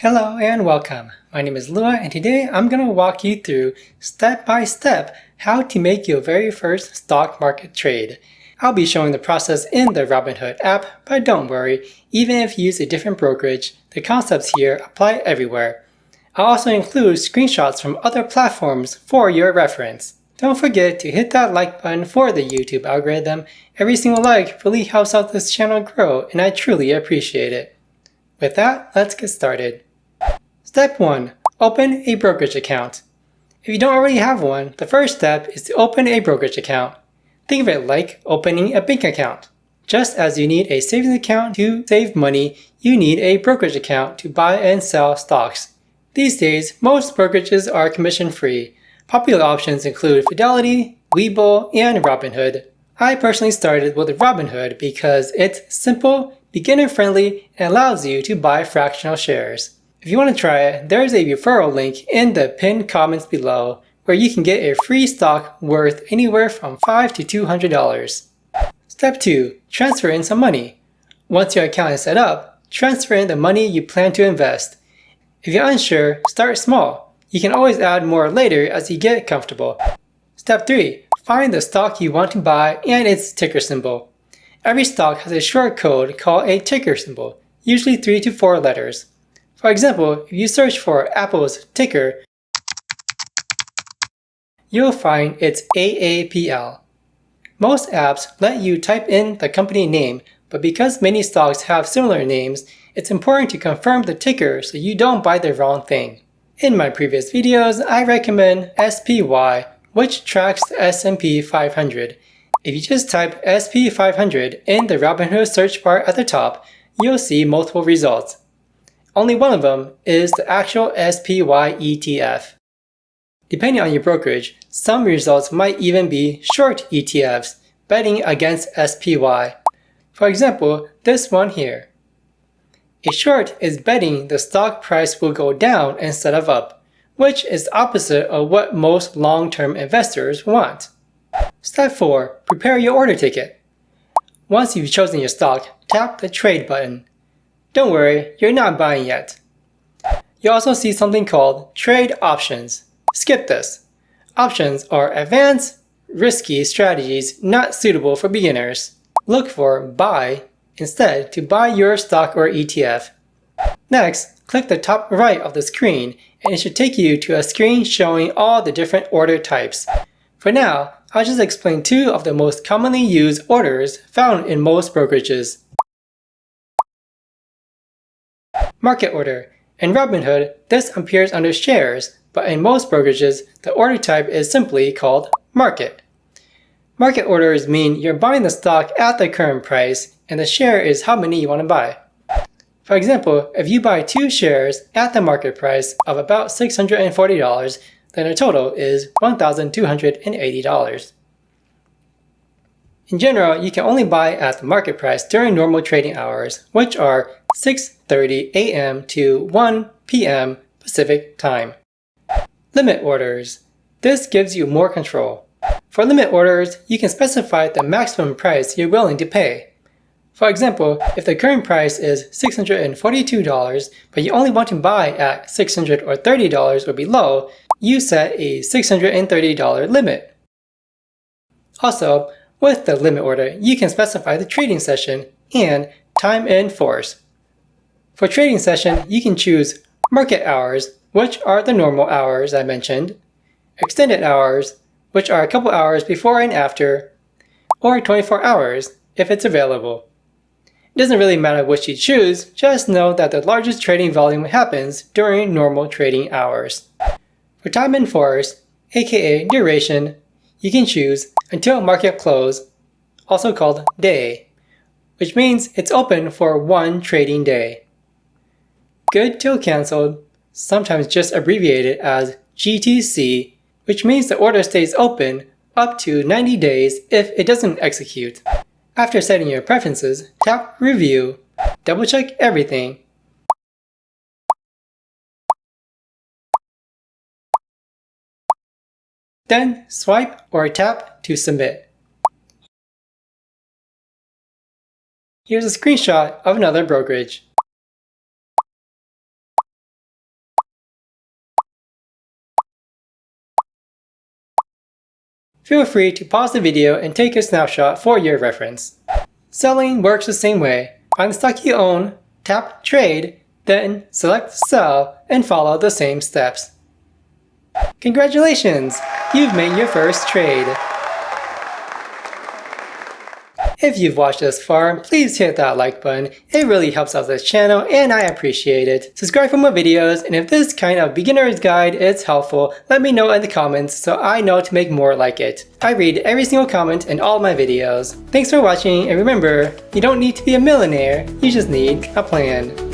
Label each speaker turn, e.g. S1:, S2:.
S1: Hello and welcome. My name is Lua and today I'm going to walk you through step by step how to make your very first stock market trade. I'll be showing the process in the Robinhood app, but don't worry, even if you use a different brokerage, the concepts here apply everywhere. I'll also include screenshots from other platforms for your reference. Don't forget to hit that like button for the YouTube algorithm. Every single like really helps out this channel grow and I truly appreciate it. With that, let's get started. Step 1. Open a brokerage account. If you don't already have one, the first step is to open a brokerage account. Think of it like opening a bank account. Just as you need a savings account to save money, you need a brokerage account to buy and sell stocks. These days, most brokerages are commission-free. Popular options include Fidelity, Webull, and Robinhood. I personally started with Robinhood because it's simple, beginner-friendly, and allows you to buy fractional shares. If you want to try it, there's a referral link in the pinned comments below where you can get a free stock worth anywhere from $5 to $200. Step 2. Transfer in some money. Once your account is set up, transfer in the money you plan to invest. If you're unsure, start small. You can always add more later as you get comfortable. Step 3. Find the stock you want to buy and its ticker symbol. Every stock has a short code called a ticker symbol, usually 3 to 4 letters. For example, if you search for Apple's ticker, you'll find it's AAPL. Most apps let you type in the company name, but because many stocks have similar names, it's important to confirm the ticker so you don't buy the wrong thing. In my previous videos, I recommend SPY, which tracks the S&P 500. If you just type SP 500 in the Robinhood search bar at the top, you'll see multiple results. Only one of them is the actual SPY ETF. Depending on your brokerage, some results might even be short ETFs, betting against SPY. For example, this one here. A short is betting the stock price will go down instead of up, which is the opposite of what most long-term investors want. Step 4. Prepare your order ticket. Once you've chosen your stock, tap the trade button. Don't worry, you're not buying yet. You'll also see something called trade options. Skip this. Options are advanced, risky strategies not suitable for beginners. Look for buy instead to buy your stock or ETF. Next, click the top right of the screen and it should take you to a screen showing all the different order types. For now, I'll just explain 2 of the most commonly used orders found in most brokerages. Market order. In Robinhood, this appears under shares, but in most brokerages, the order type is simply called market. Market orders mean you're buying the stock at the current price, and the share is how many you want to buy. For example, if you buy 2 shares at the market price of about $640, then the total is $1,280. In general, you can only buy at the market price during normal trading hours, which are 6:30 a.m. to 1 p.m. Pacific time. Limit orders. This gives you more control. For limit orders, you can specify the maximum price you're willing to pay. For example, if the current price is $642, but you only want to buy at $630 or below, you set a $630 limit. Also, with the limit order, you can specify the trading session and time in force. For trading session, you can choose market hours, which are the normal hours I mentioned, extended hours, which are a couple hours before and after, or 24 hours if it's available. It doesn't really matter which you choose, just know that the largest trading volume happens during normal trading hours. For time in force, aka duration, you can choose until market close, also called day, which means it's open for 1 trading day. Good till canceled, sometimes just abbreviated as GTC, which means the order stays open up to 90 days if it doesn't execute. After setting your preferences, tap Review, double check everything, then swipe or tap to submit. Here's a screenshot of another brokerage. Feel free to pause the video and take a snapshot for your reference. Selling works the same way. Find the stock you own, tap Trade, then select Sell and follow the same steps. Congratulations! You've made your first trade. If you've watched this far, please hit that like button. It really helps out this channel and I appreciate it. Subscribe for more videos, and if this kind of beginner's guide is helpful, let me know in the comments so I know to make more like it. I read every single comment in all my videos. Thanks for watching, and remember, you don't need to be a millionaire, you just need a plan.